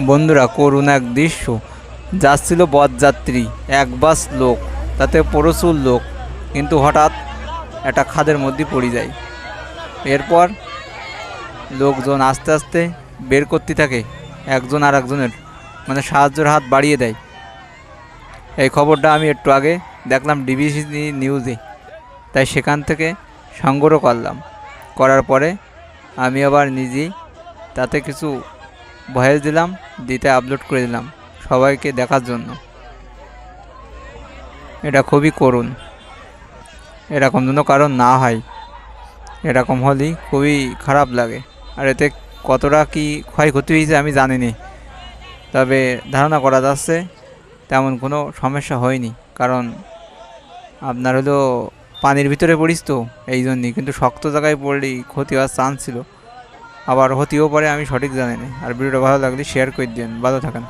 বন্ধুরা, করুণ এক দৃশ্য। যাচ্ছিল বরযাত্রী, এক বাস লোক, তাতে প্রচুর লোক, কিন্তু হঠাৎ একটা খাদের মধ্যে পড়ে যায়। এরপর লোকজন আস্তে আস্তে বের করতে থাকে, একজন আর একজনের মানে সাহায্যের হাত বাড়িয়ে দেয়। এই খবরটা আমি একটু আগে দেখলাম ডিবিসি নিউজে, তাই সেখান থেকে সংগ্রহ করলাম। করার পরে আমি আবার নিজেই তাতে কিছু ভয়েস দিলাম, দিতে আপলোড করে দিলাম সবাইকে দেখার জন্য। এটা খুবই করুণ, এরকম যেন কারণ না হয়। এরকম হলেই খুবই খারাপ লাগে। আর এতে কতটা কি ক্ষয়ক্ষতি হয়েছে আমি জানি না, তবে ধারণা করা যাচ্ছে তেমন কোনো সমস্যা হয়নি। কারণ আপনার হলো পানির ভিতরে পড়িস তো এই জন্যই, কিন্তু শক্ত জায়গায় পড়লেই ক্ষতি হওয়ার চান্স ছিল, আবার হতেও পারে, আমি সঠিক জানি না। আর ভিডিওটা ভালো লাগলে শেয়ার করে দিন। ভালো থাকেন।